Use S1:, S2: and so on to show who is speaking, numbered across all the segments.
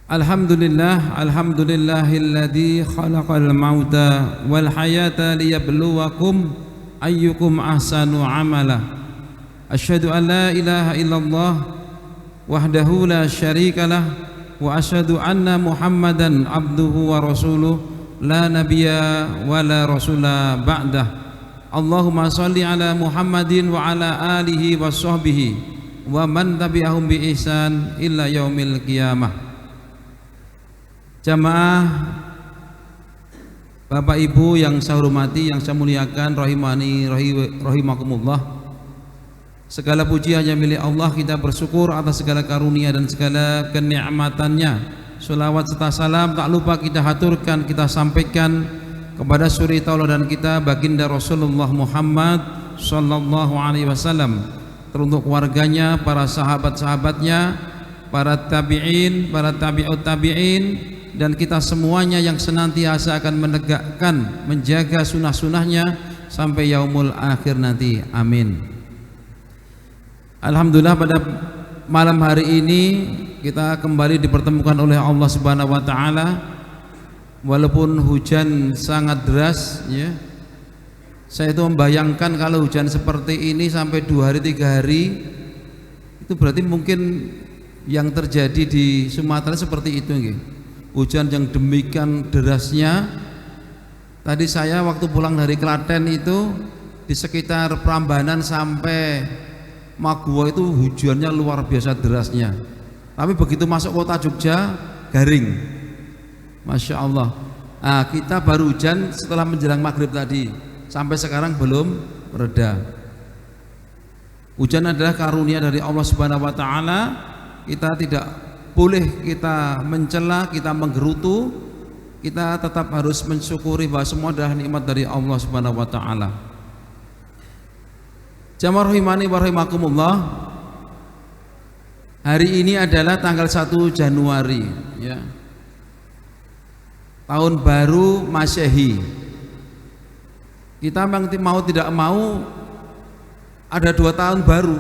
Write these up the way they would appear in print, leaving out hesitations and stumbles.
S1: Alhamdulillahilladzi khalaqal mauta wal hayata liyabluwakum ayyukum ahsanu amala. Asyhadu an la ilaha illallah wahdahu la syarikalah wa asyhadu anna Muhammadan abduhu wa rasuluh la nabiyya wa la rasula ba'dah. Allahumma shalli ala Muhammadin wa ala alihi wa sahbihi wa man tabi'ahum bi ihsan illa yaumil qiyamah. Jamaah Bapak Ibu yang saya hormati, yang saya muliakan, rahimani rahimakumullah. Segala puji hanya milik Allah. Kita bersyukur atas segala karunia dan segala kenikmatannya. Sholawat serta salam tak lupa kita haturkan, kita sampaikan kepada suri tauladan kita baginda Rasulullah Muhammad sallallahu alaihi wasallam, teruntuk keluarganya, para sahabat-sahabatnya, para tabi'in, para tabi'ut tabi'in, dan kita semuanya yang senantiasa akan menegakkan, menjaga sunnah-sunnahnya sampai yaumul akhir nanti. Amin. Alhamdulillah, pada malam hari ini kita kembali dipertemukan oleh Allah Subhanahu wa taala. Walaupun hujan sangat deras ya. Saya itu membayangkan kalau hujan seperti ini sampai 2 hari 3 hari, itu berarti mungkin yang terjadi di Sumatera seperti itu nggih. Hujan yang demikian derasnya. Tadi saya waktu pulang dari Klaten itu di sekitar Prambanan sampai Maguwo itu hujannya luar biasa derasnya. Tapi begitu masuk kota Jogja garing. Masya Allah. Nah, kita baru hujan setelah menjelang maghrib tadi. Sampai sekarang belum reda. Hujan adalah karunia dari Allah Subhanahu wa taala. Kita tidak boleh kita mencela, kita menggerutu. Kita tetap harus mensyukuri bahwa semua adalah nikmat dari Allah Subhanahu wa taala. Jamaah rahimani wa rahimakumullah. Hari ini adalah tanggal 1 Januari ya. Tahun baru Masehi. Kita mau tidak mau ada 2 tahun baru.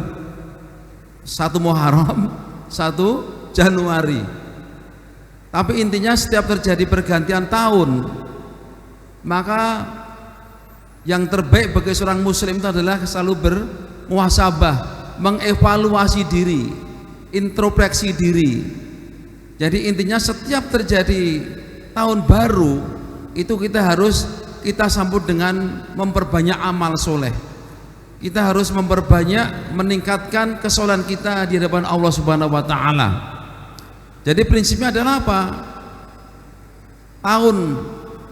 S1: 1 Muharram, 1 Januari. Tapi intinya setiap terjadi pergantian tahun, maka yang terbaik bagi seorang muslim itu adalah selalu bermuhasabah, mengevaluasi diri, introspeksi diri. Jadi intinya setiap terjadi tahun baru itu kita sambut dengan memperbanyak amal soleh. Kita harus memperbanyak, meningkatkan kesolehan kita di hadapan Allah Subhanahu wa taala. Jadi prinsipnya adalah apa? Tahun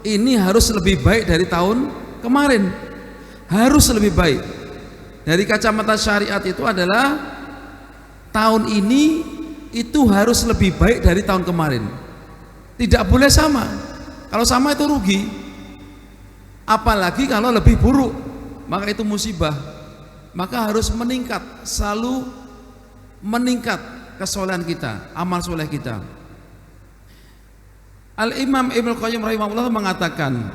S1: ini harus lebih baik dari tahun kemarin. Harus lebih baik. Dari kacamata syariat itu adalah tahun ini itu harus lebih baik dari tahun kemarin. Tidak boleh sama. Kalau sama itu rugi. Apalagi kalau lebih buruk, maka itu musibah. Maka harus meningkat, selalu meningkat kesolehan kita, amal soleh kita. Al-Imam Ibnu Qayyim rahimahullah mengatakan,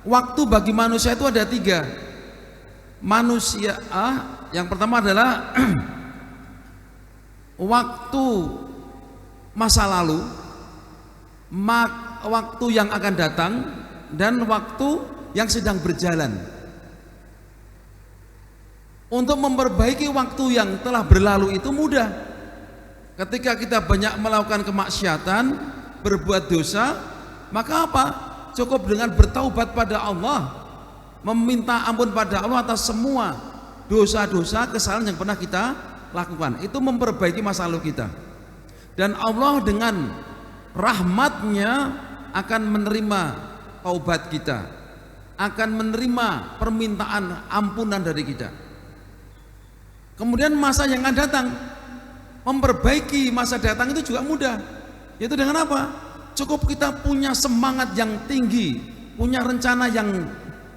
S1: waktu bagi manusia itu ada 3. Manusia yang pertama adalah waktu masa lalu, waktu yang akan datang, dan waktu yang sedang berjalan. Untuk memperbaiki waktu yang telah berlalu itu mudah. Ketika kita banyak melakukan kemaksiatan, berbuat dosa, maka apa? Cukup dengan bertaubat pada Allah, meminta ampun pada Allah atas semua dosa-dosa, kesalahan yang pernah kita lakukan. Itu memperbaiki masa lalu kita. Dan Allah dengan rahmatnya akan menerima taubat kita, akan menerima permintaan ampunan dari kita. Kemudian masa yang akan datang, memperbaiki masa datang itu juga mudah. Yaitu dengan apa? Cukup kita punya semangat yang tinggi, punya rencana yang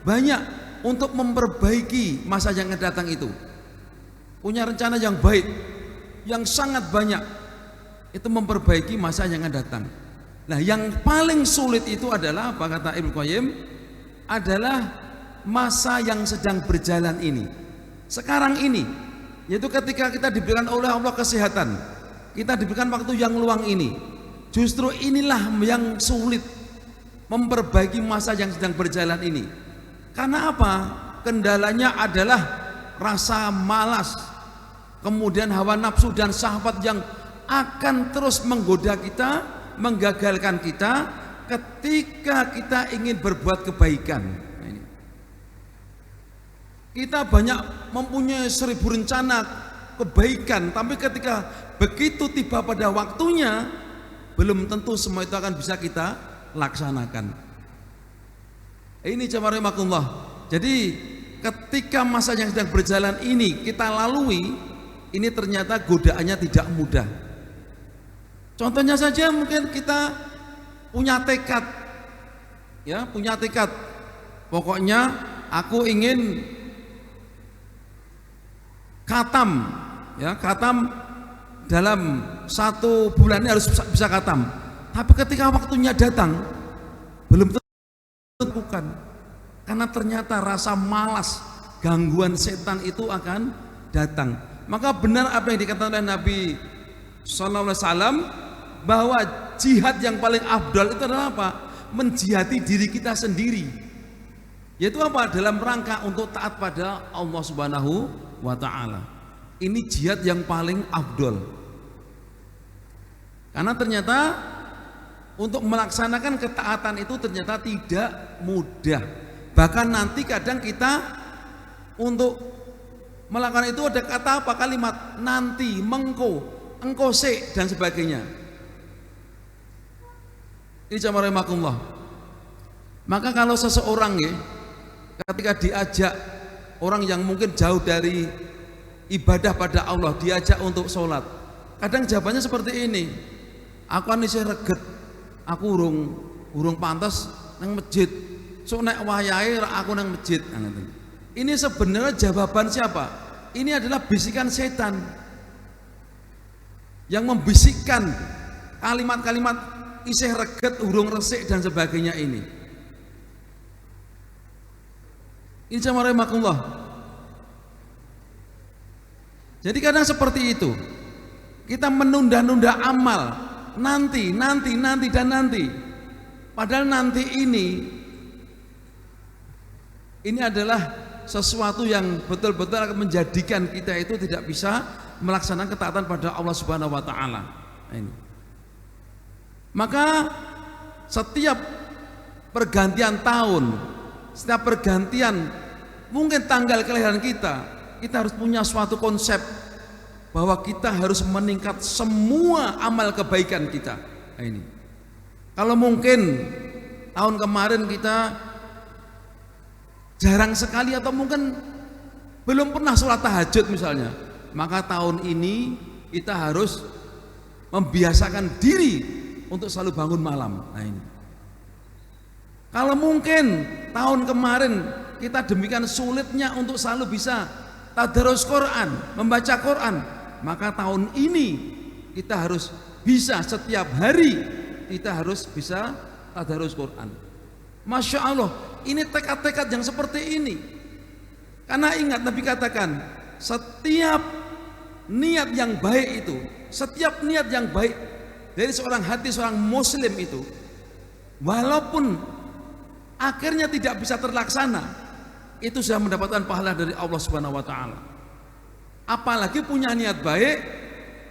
S1: banyak untuk memperbaiki masa yang akan datang itu. Punya rencana yang baik, yang sangat banyak, itu memperbaiki masa yang akan datang. Nah, yang paling sulit itu adalah apa, kata Ibnu Qayyim, adalah masa yang sedang berjalan ini, sekarang ini. Yaitu ketika kita diberikan oleh Allah kesehatan, kita diberikan waktu yang luang ini, Justru inilah yang sulit memperbaiki masa yang sedang berjalan ini. Karena apa? Kendalanya adalah rasa malas, kemudian hawa nafsu dan syahwat yang akan terus menggoda kita, menggagalkan kita ketika kita ingin berbuat kebaikan. Nah, ini. Kita banyak mempunyai 1000 rencana kebaikan, tapi ketika begitu tiba pada waktunya, belum tentu semua itu akan bisa kita laksanakan. Ini jamaah rahimakumullah. Jadi ketika masa yang sedang berjalan ini kita lalui, ini ternyata godaannya tidak mudah. Contohnya saja mungkin kita punya tekad, ya punya tekad. Pokoknya aku ingin khatam, ya khatam dalam 1 bulan ini harus bisa khatam. Tapi ketika waktunya datang, belum tentu bukan. Karena ternyata rasa malas, gangguan setan itu akan datang. Maka benar apa yang dikatakan oleh Nabi Sallallahu Alaihi Wasallam, bahwa jihad yang paling afdal itu adalah apa? Menjihati diri kita sendiri. Yaitu apa? Dalam rangka untuk taat pada Allah Subhanahu wa Ta'ala. Ini jihad yang paling afdal. Karena ternyata untuk melaksanakan ketaatan itu ternyata tidak mudah. Bahkan nanti kadang kita untuk melakukan itu ada kata apa, kalimat nanti, mengko, engko se dan sebagainya. Ini jamaah rahimakumullah. Maka kalau seseorang ya, ketika diajak orang yang mungkin jauh dari ibadah pada Allah, diajak untuk sholat, kadang jawabannya seperti ini, aku kan isih reget, aku urung pantas nang masjid, so nek wayahe aku nang masjid. Ini sebenarnya jawaban siapa? Ini adalah bisikan setan yang membisikkan kalimat-kalimat isih reget, urung resik dan sebagainya ini. Ini jamaah rahimakumullah. Jadi kadang seperti itu. Kita menunda-nunda amal, nanti dan nanti. Padahal nanti ini adalah sesuatu yang betul-betul akan menjadikan kita itu tidak bisa melaksanakan ketaatan pada Allah Subhanahu wa Ta'ala. Ini. Maka setiap pergantian tahun, setiap pergantian mungkin tanggal kelahiran kita harus punya suatu konsep bahwa kita harus meningkat semua amal kebaikan kita. Nah, ini. Kalau mungkin tahun kemarin kita jarang sekali atau mungkin belum pernah sholat tahajud misalnya, maka tahun ini kita harus membiasakan diri untuk selalu bangun malam. Nah, ini. Kalau mungkin tahun kemarin kita demikian sulitnya untuk selalu bisa tadarus Quran, membaca Quran, maka tahun ini kita harus bisa setiap hari kita harus bisa tadarus Quran. Masya Allah, ini tekad-tekad yang seperti ini. Karena ingat Nabi katakan, setiap niat yang baik itu, setiap niat yang baik dari seorang hati seorang muslim itu, walaupun akhirnya tidak bisa terlaksana, itu sudah mendapatkan pahala dari Allah Subhanahu wa Ta'ala. Apalagi punya niat baik,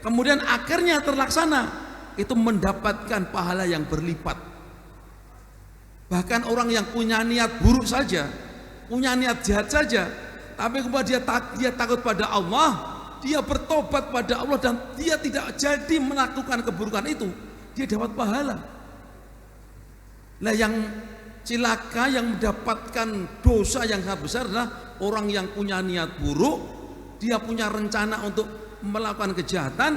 S1: kemudian akhirnya terlaksana, itu mendapatkan pahala yang berlipat. Bahkan orang yang punya niat buruk saja, punya niat jahat saja, tapi kemudian dia takut pada Allah, dia bertobat pada Allah dan dia tidak jadi melakukan keburukan itu, dia dapat pahala. Nah, yang cilaka, yang mendapatkan dosa yang sangat besar adalah orang yang punya niat buruk, dia punya rencana untuk melakukan kejahatan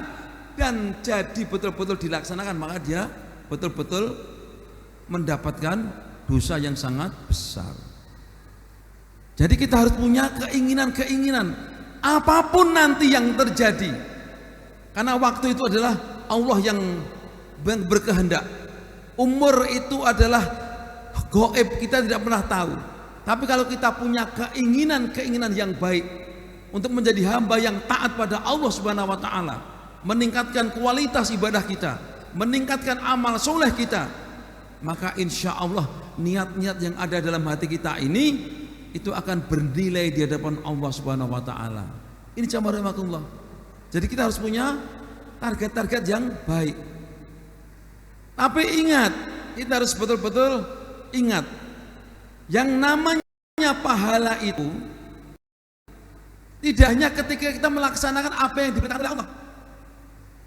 S1: dan jadi betul-betul dilaksanakan, maka dia betul-betul mendapatkan dosa yang sangat besar. Jadi kita harus punya keinginan-keinginan apapun nanti yang terjadi, karena waktu itu adalah Allah yang berkehendak. Umur itu adalah gaib, kita tidak pernah tahu. Tapi kalau kita punya keinginan-keinginan yang baik untuk menjadi hamba yang taat pada Allah Subhanahu wa Ta'ala, meningkatkan kualitas ibadah kita, meningkatkan amal soleh kita, maka insya Allah niat-niat yang ada dalam hati kita ini itu akan bernilai di hadapan Allah Subhanahu wa taala. Ini jamaah rahimakumullah. Jadi kita harus punya target-target yang baik. Tapi ingat, kita harus betul-betul ingat, yang namanya pahala itu tidak hanya ketika kita melaksanakan apa yang diperintahkan oleh Allah.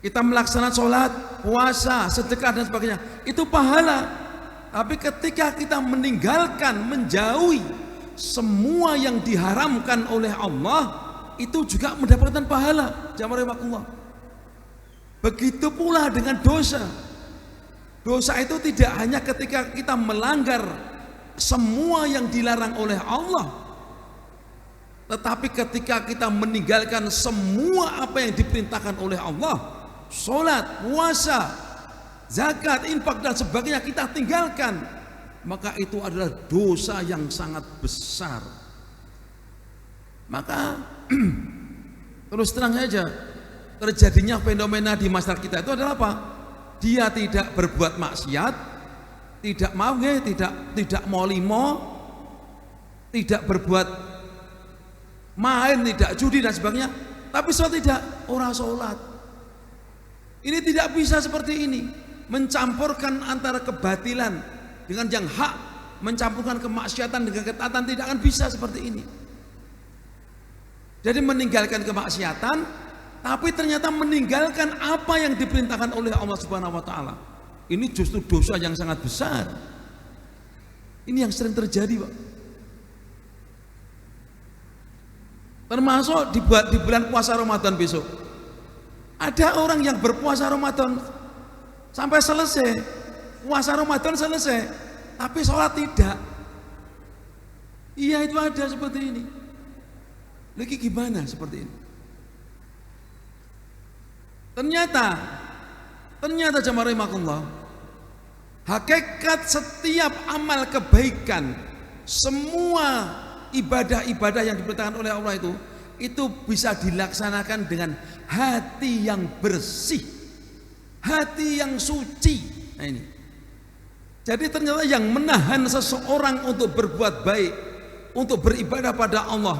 S1: Kita melaksanakan sholat, puasa, sedekah dan sebagainya, itu pahala. Tapi ketika kita meninggalkan, menjauhi semua yang diharamkan oleh Allah, itu juga mendapatkan pahala. Jamaah rahimakumullah. Begitu pula dengan dosa. Dosa itu tidak hanya ketika kita melanggar semua yang dilarang oleh Allah, tetapi ketika kita meninggalkan semua apa yang diperintahkan oleh Allah, sholat, puasa, zakat, infak dan sebagainya kita tinggalkan, maka itu adalah dosa yang sangat besar. Maka terus terang saja, terjadinya fenomena di masyarakat kita itu adalah apa? Dia tidak berbuat maksiat, tidak mauge, tidak mau limo, tidak berbuat main, tidak judi dan sebagainya, tapi sholat tidak, orang sholat. Ini tidak bisa seperti ini, mencampurkan antara kebatilan dengan yang hak, mencampurkan kemaksiatan dengan ketaatan, tidak akan bisa seperti ini. Jadi meninggalkan kemaksiatan, tapi ternyata meninggalkan apa yang diperintahkan oleh Allah Subhanahu wa taala. Ini justru dosa yang sangat besar. Ini yang sering terjadi, Pak. Termasuk di bulan puasa Ramadan besok. Ada orang yang berpuasa Ramadan sampai selesai, puasa Ramadan selesai, tapi sholat tidak. Iya, itu ada seperti ini. Lagi gimana seperti ini? Ternyata jamaah rahimakumullah, hakikat setiap amal kebaikan, semua ibadah-ibadah yang diperintahkan oleh Allah itu bisa dilaksanakan dengan hati yang bersih, hati yang suci. Nah ini. Jadi ternyata yang menahan seseorang untuk berbuat baik, untuk beribadah pada Allah,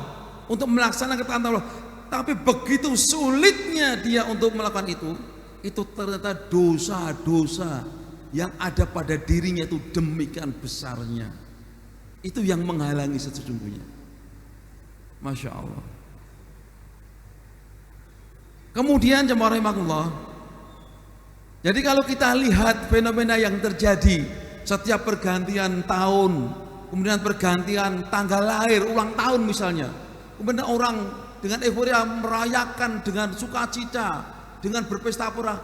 S1: untuk melaksanakan ketaatan Allah, tapi begitu sulitnya dia untuk melakukan itu ternyata dosa-dosa yang ada pada dirinya itu demikian besarnya. Itu yang menghalangi sesungguhnya. Masya Allah. Kemudian jemaah rahimakumullah, jadi kalau kita lihat fenomena yang terjadi setiap pergantian tahun, kemudian pergantian tanggal lahir, ulang tahun misalnya, kemudian orang dengan euforia merayakan dengan sukacita, dengan berpesta pora,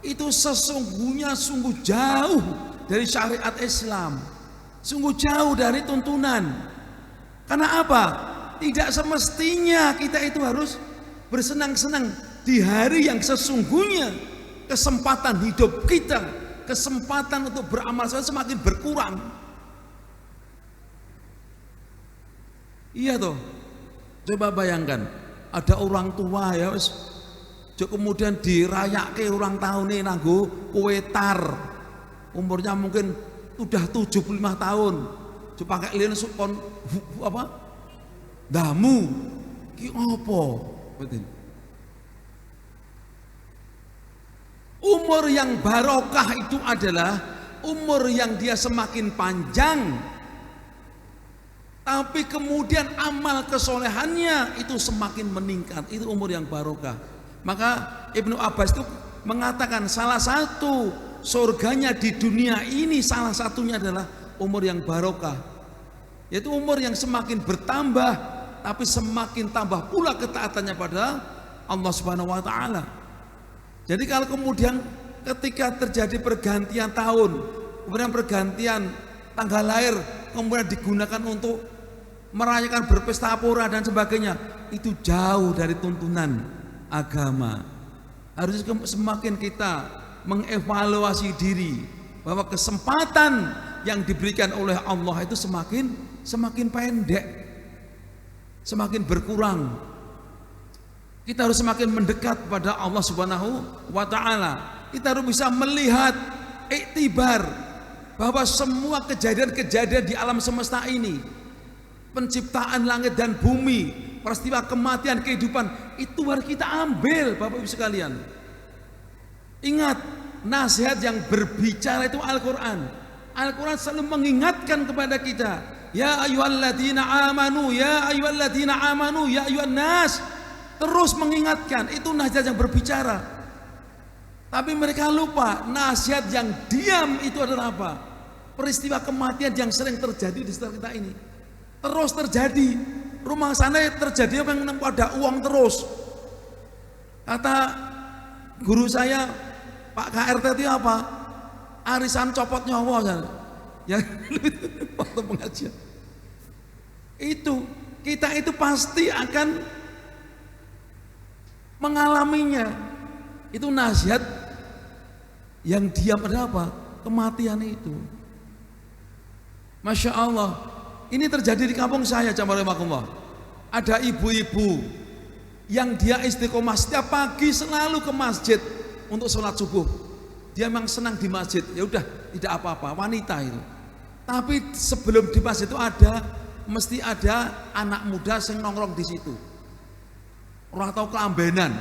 S1: itu sesungguhnya sungguh jauh dari syariat Islam, sungguh jauh dari tuntunan. Karena apa? Tidak semestinya kita itu harus bersenang-senang di hari yang sesungguhnya kesempatan hidup kita, kesempatan untuk beramal semakin berkurang. Iya toh. Coba bayangkan, ada orang tua ya, kemudian dirayake ulang tahun nanggo kue tar, umurnya mungkin sudah 75 tahun, pakai lilin supon apa? Damu, ki opo? Betul. Umur yang barokah itu adalah umur yang dia semakin panjang, tapi kemudian amal kesolehannya itu semakin meningkat. Itu umur yang barokah. Maka Ibnu Abbas itu mengatakan salah satu surganya di dunia ini, salah satunya adalah umur yang barokah, yaitu umur yang semakin bertambah, tapi semakin tambah pula ketaatannya pada Allah Subhanahu wa taala. Jadi kalau kemudian ketika terjadi pergantian tahun, kemudian pergantian tanggal lahir, kemudian digunakan untuk merayakan berpesta pora dan sebagainya, itu jauh dari tuntunan agama. Harus semakin kita mengevaluasi diri bahwa kesempatan yang diberikan oleh Allah itu semakin pendek, semakin berkurang. Kita harus semakin mendekat pada Allah Subhanahu wa taala. kita harus bisa melihat iktibar bahwa semua kejadian-kejadian di alam semesta ini, penciptaan langit dan bumi, peristiwa kematian, kehidupan, itu harus kita ambil Bapak Ibu sekalian. Ingat, nasihat yang berbicara itu Al-Quran. Al-Quran selalu mengingatkan kepada kita, ya ayyuhalladzina amanu, ya ayyuhalladzina amanu, ya ayyuhan nas. Terus mengingatkan, itu nasihat yang berbicara. Tapi mereka lupa, nasihat yang diam itu adalah apa? Peristiwa kematian yang sering terjadi di sekitar kita ini. Terus terjadi. Rumah sana terjadi apa yang ada uang terus. Kata guru saya, Pak KRT itu apa? Arisan copot nyawa. Ya, waktu pengajian. Itu, kita itu pasti akan mengalaminya. Itu nasihat yang diam adalah apa? Kematian itu. Masya Allah, ini terjadi di kampung saya, jamaah. Ada ibu-ibu yang dia istiqomah setiap pagi selalu ke masjid untuk sholat subuh. Dia memang senang di masjid, ya udah tidak apa-apa, wanita itu. Tapi sebelum di masjid itu mesti ada anak muda yang nongkrong di situ. Orang tahu kelambenan.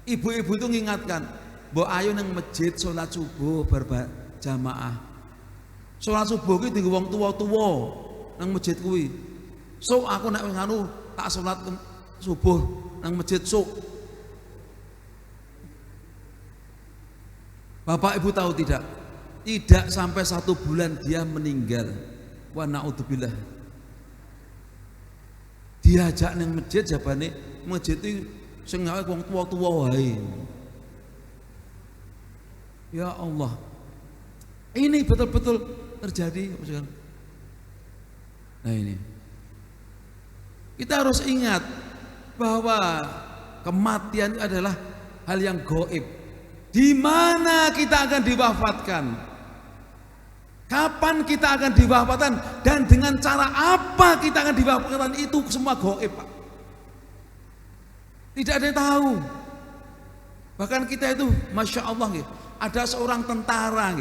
S1: Ibu-ibu itu mengingatkan, mbok ayo nang masjid sholat subuh berjamaah. Sholat subuh kuwi dienggo wong tuwa-tuwa nang masjid kuwi. So aku nek nganu tak sholat subuh nang masjid sok. Bapak Ibu tahu tidak? Tidak sampai 1 bulan dia meninggal. Wa naudzubillah. Diajak nang masjid jabane masjid itu sing gawe wong tuwa-tuwa wae. Ya Allah. Ini betul-betul terjadi. Nah ini, kita harus ingat bahwa kematian itu adalah hal yang gaib. Di mana kita akan diwafatkan? Kapan kita akan diwafatkan? Dan dengan cara apa kita akan diwafatkan? Itu semua gaib, Pak. Tidak ada yang tahu. Bahkan kita itu, masya Allah, ada seorang tentara,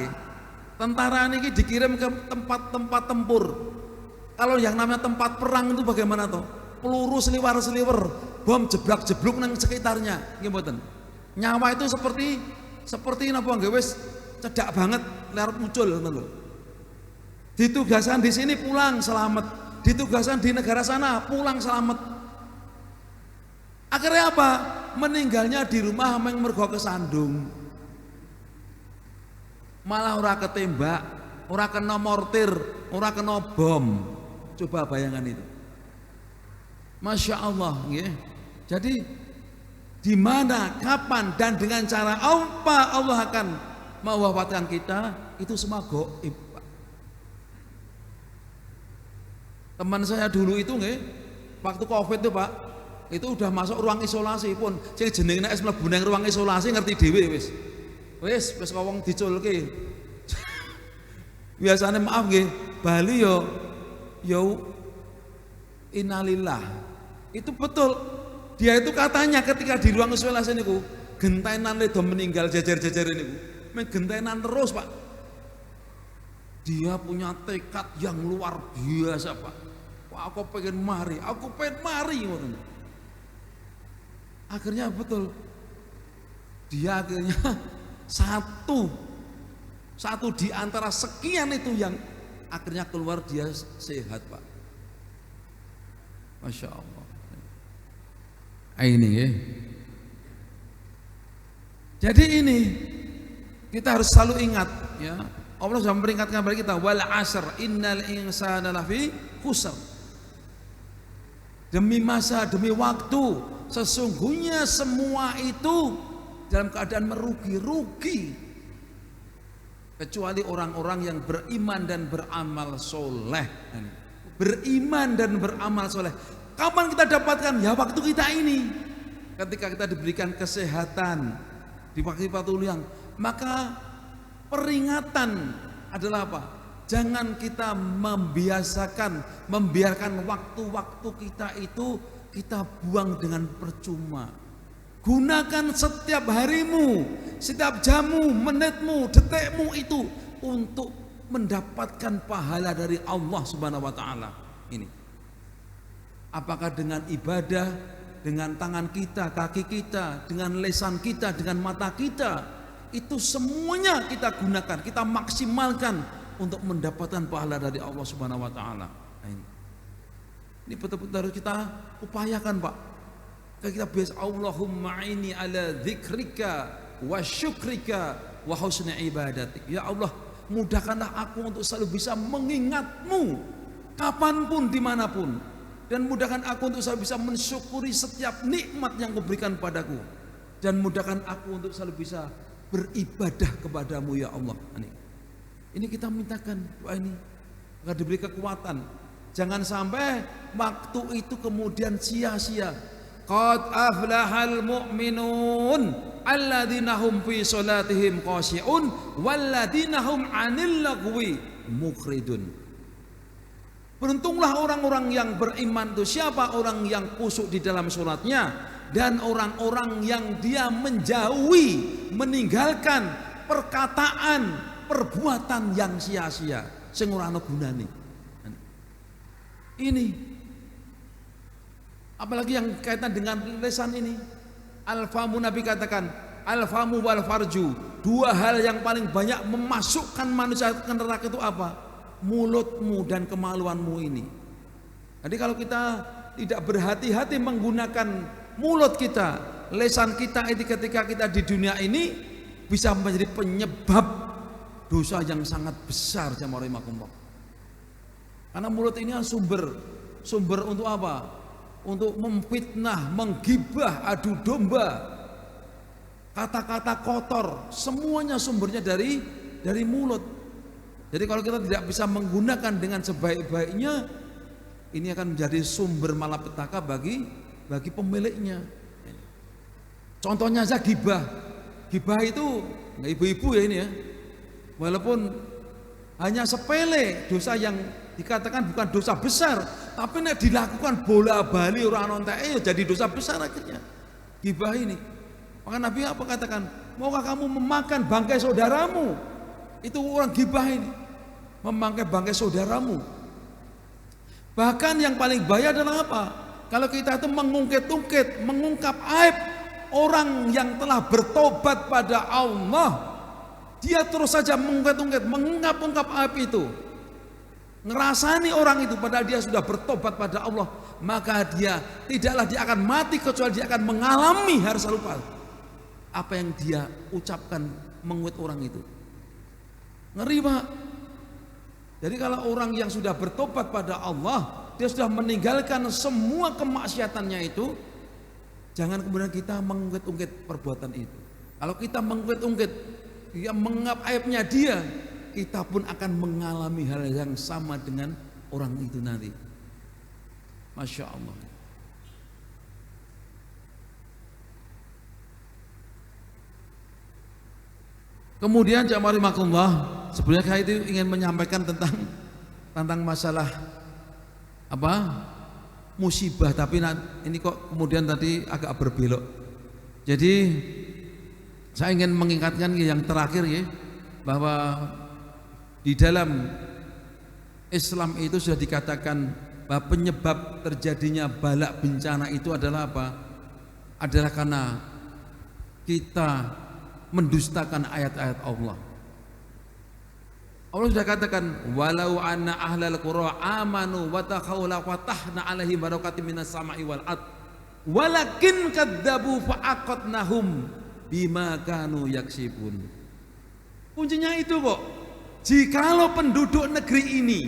S1: tentara ini dikirim ke tempat-tempat tempur. Kalau yang namanya tempat perang itu bagaimana toh? Peluru seliwer-seliwer, bom jeblak-jebluk nang sekitarnya, gimana? Nyawa itu seperti napa nggih wis cedak banget ler muncul ngoten lho. Ditugasan di sini pulang selamat, ditugasan di negara sana pulang selamat. Akhirnya apa? Meninggalnya di rumah mergo kesandung. Malah ora ketembak, ora kena mortir, ora kena bom. Coba bayangan itu. Masya Allah, ya. Jadi di mana, kapan, dan dengan cara apa Allah akan mewafatkan kita, itu semua gaib, Pak. Teman saya dulu itu, waktu Covid itu, Pak, itu udah masuk ruang isolasi pun, sing jenenge es mlebu nang ruang isolasi ngerti dhewe wis wong diculke. Biasanya maaf nggih, Bali yo innalillah. Itu betul. Dia itu katanya ketika di ruang isolasi niku, gentenan ledo meninggal jejer-jejer niku. Gentenan terus, Pak. Dia punya tekad yang luar biasa, Pak. Wah, aku pengen mari ngoten. Akhirnya betul. Dia akhirnya satu di antara sekian itu yang akhirnya keluar dia sehat, Pak. Masya Allah. Ini ya. Jadi ini kita harus selalu ingat, ya. Allah sudah memperingatkan kepada kita, wal asr innal insana lafi khusr. Demi masa, demi waktu, sesungguhnya semua itu dalam keadaan merugi, kecuali orang-orang yang beriman dan beramal soleh. Beriman dan beramal soleh. Kapan kita dapatkan? Ya waktu kita ini. Ketika kita diberikan kesehatan di waktu-waktu yang, maka peringatan adalah apa? Jangan kita membiarkan waktu-waktu kita itu kita buang dengan percuma. Gunakan setiap harimu, setiap jammu, menitmu, detikmu itu untuk mendapatkan pahala dari Allah Subhanahu wa taala. Ini. Apakah dengan ibadah, dengan tangan kita, kaki kita, dengan lisan kita, dengan mata kita, itu semuanya kita gunakan, kita maksimalkan untuk mendapatkan pahala dari Allah Subhanahu wa taala. Ini betul-betul harus kita upayakan, Pak. Kita biasa Allahumma ini ala dzikrika wa syukrika wa husni ibadatik. Ya Allah, mudahkanlah aku untuk selalu bisa mengingatmu kapanpun, dimanapun, dan mudahkan aku untuk selalu bisa mensyukuri setiap nikmat yang Kau berikan padaku, dan mudahkan aku untuk selalu bisa beribadah kepadamu ya Allah. Ini kita mintakan doa ini agar diberi kekuatan. Jangan sampai waktu itu kemudian sia-sia. Qad aflahal mu'minun alladzina hum fi salatihim khashi'un walladzina hum 'anil lagwi mukhridun. Beruntunglah orang-orang yang beriman itu. Siapa? Orang yang khusyuk di dalam salatnya dan orang-orang yang dia menjauhi, meninggalkan perkataan, perbuatan yang sia-sia sing ora ana gunane. Ini apalagi yang kaitan dengan lisan ini. Al-famu, Nabi katakan, al-famu wal farju, dua hal yang paling banyak memasukkan manusia ke neraka itu apa? Mulutmu dan kemaluanmu ini. Jadi kalau kita tidak berhati-hati menggunakan mulut kita, lisan kita itu ketika kita di dunia ini, bisa menjadi penyebab dosa yang sangat besar. Karena mulut ini sumber untuk apa? Untuk memfitnah, menggibah, adu domba, kata-kata kotor, semuanya sumbernya dari mulut. Jadi kalau kita tidak bisa menggunakan dengan sebaik-baiknya, ini akan menjadi sumber malapetaka bagi pemiliknya. Contohnya saja gibah. Gibah itu nggak ibu-ibu ya ini ya. Walaupun hanya sepele, dosa yang dikatakan bukan dosa besar, tapi nek dilakukan bola-bali orang nonteke ya jadi dosa besar akhirnya. Gibah ini. Maka Nabi apa katakan? Maukah kamu memakan bangkai saudaramu? Itu orang gibah ini. Memakai bangkai saudaramu. Bahkan yang paling bahaya adalah apa? Kalau kita itu mengungkit-ungkit, mengungkap aib orang yang telah bertobat pada Allah, dia terus saja mengungkit-ungkit, mengungkap-ungkap aib itu, ngerasani orang itu padahal dia sudah bertobat pada Allah, maka dia akan mati kecuali dia akan mengalami harus lupa apa yang dia ucapkan mengungkit orang itu. Ngeri, Pak. Jadi kalau orang yang sudah bertobat pada Allah, dia sudah meninggalkan semua kemaksiatannya itu, jangan kemudian kita mengungkit-ungkit perbuatan itu. Kalau kita mengungkit-ungkit, dia mengungkap aibnya dia, kita pun akan mengalami hal yang sama dengan orang itu nanti. Masya Allah. Kemudian jamaah rahimakumullah, sebenarnya saya itu ingin menyampaikan tentang masalah apa? Musibah, tapi ini kok kemudian tadi agak berbelok. Jadi saya ingin mengingatkan yang terakhir ya, bahwa di dalam Islam itu sudah dikatakan bahwa penyebab terjadinya balak bencana itu adalah apa? Adalah karena kita mendustakan ayat-ayat Allah. Allah sudah katakan, walau anna ahlal qura amanu wa taqaw la fatahna alaihim barakatim minas sama'i wal ard walakin kadzabu fa aqadnahum bima kanu yaksibun. Kuncinya itu kok. Jikalau penduduk negeri ini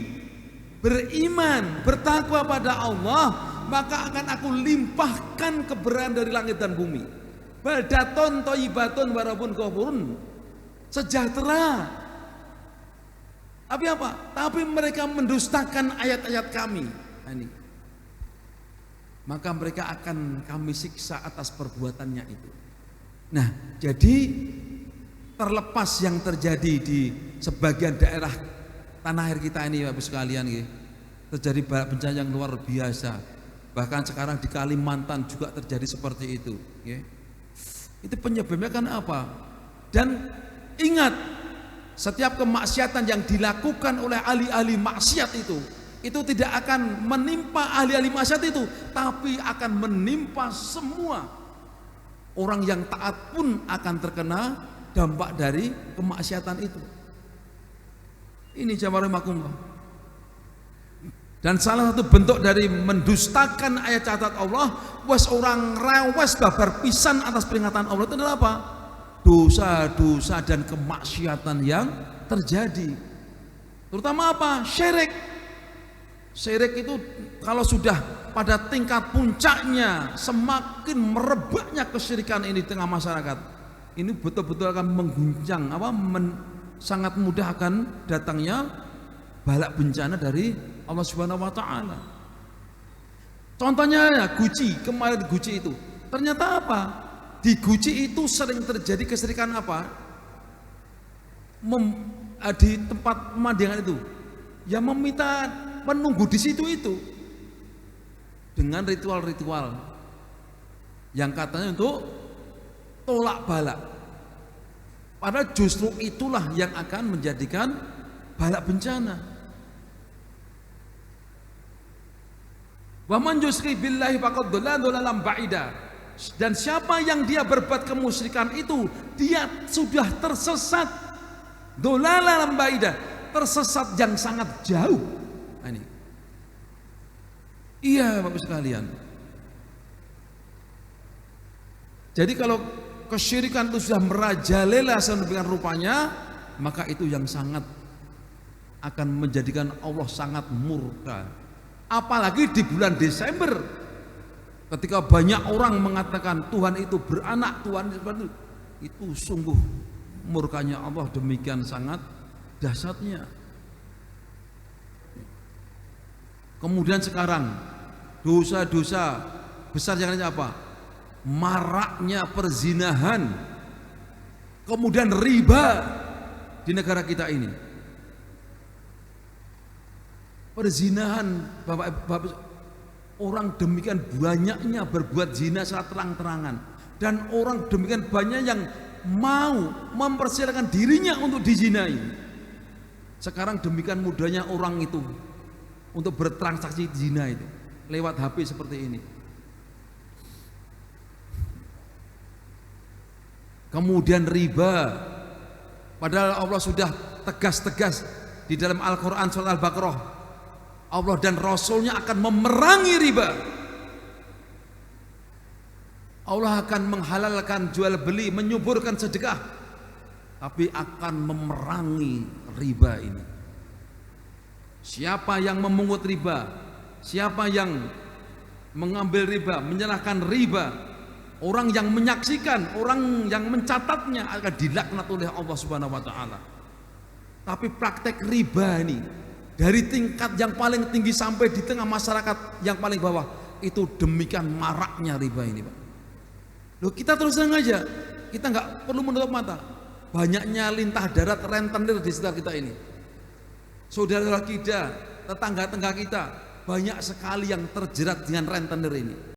S1: beriman, bertakwa pada Allah, maka akan aku limpahkan keberkahan dari langit dan bumi. Baldatun thayyibatun warabun ghafurun, sejahtera. Tapi apa? Tapi mereka mendustakan ayat-ayat kami. Ini. Maka mereka akan kami siksa atas perbuatannya itu. Nah, jadi terlepas yang terjadi di sebagian daerah tanah air kita ini, Bapak sekalian, terjadi bencana yang luar biasa. Bahkan sekarang di Kalimantan juga terjadi seperti itu. Itu penyebabnya kan apa? Dan ingat, setiap kemaksiatan yang dilakukan oleh ahli-ahli maksiat itu tidak akan menimpa ahli-ahli maksiat itu, tapi akan menimpa semua orang yang taat pun akan terkena dampak dari kemaksiatan itu. Ini jamaah makumullah. Dan salah satu bentuk dari mendustakan ayat catat Allah, was orang rewes babar pisan atas peringatan Allah itu adalah apa? Dosa-dosa dan kemaksiatan yang terjadi. Terutama apa? Syirik. Syirik itu kalau sudah pada tingkat puncaknya, semakin merebaknya kesyirikan ini di tengah masyarakat, ini betul-betul akan mengguncang sangat mudah akan datangnya balak bencana dari Allah Subhanahu wa taala. Contohnya ya Guci, kemarin Guci itu. Ternyata apa? Di Guci itu sering terjadi kesyirikan apa? Di tempat pemandian itu. Yang meminta menunggu di situ itu dengan ritual-ritual yang katanya untuk tolak balak. Padahal justru itulah yang akan menjadikan balak bencana. Wa man yusyrik billahi faqad dhalla dhalalan ba'ida. Dan siapa yang dia berbuat kemusyrikan itu, dia sudah tersesat dhalalan ba'ida, tersesat yang sangat jauh. Nah, ini. Iya, Bapak sekalian. Jadi kalau kesyirikan itu sudah merajalela sedemikian rupanya, maka itu yang sangat akan menjadikan Allah sangat murka. Apalagi di bulan Desember, ketika banyak orang mengatakan Tuhan itu beranak, Tuhan itu sungguh murkanya Allah demikian sangat dahsyatnya. Kemudian sekarang dosa-dosa besar yang lainnya apa? Maraknya perzinahan, kemudian riba di negara kita ini. Perzinahan, Bapak, orang demikian banyaknya berbuat zina secara terang-terangan, dan orang demikian banyak yang mau mempersilakan dirinya untuk dizinai. Sekarang demikian mudahnya orang itu untuk bertransaksi zina itu lewat HP seperti ini. Kemudian riba, padahal Allah sudah tegas-tegas di dalam Al-Quran surat Al-Baqarah, Allah dan Rasulnya akan memerangi riba. Allah akan menghalalkan jual beli, menyuburkan sedekah, tapi akan memerangi riba ini. Siapa yang memungut riba, siapa yang mengambil riba, menyerahkan riba, orang yang menyaksikan, orang yang mencatatnya akan dilaknat oleh Allah Subhanahu wa taala. Tapi praktek riba ini dari tingkat yang paling tinggi sampai di tengah masyarakat yang paling bawah, itu demikian maraknya riba ini, Pak. Loh, kita terus terang aja, kita nggak perlu menutup mata. Banyaknya lintah darat rentenir di sekitar kita ini. Saudara kita, tetangga-tetangga kita, banyak sekali yang terjerat dengan rentenir ini.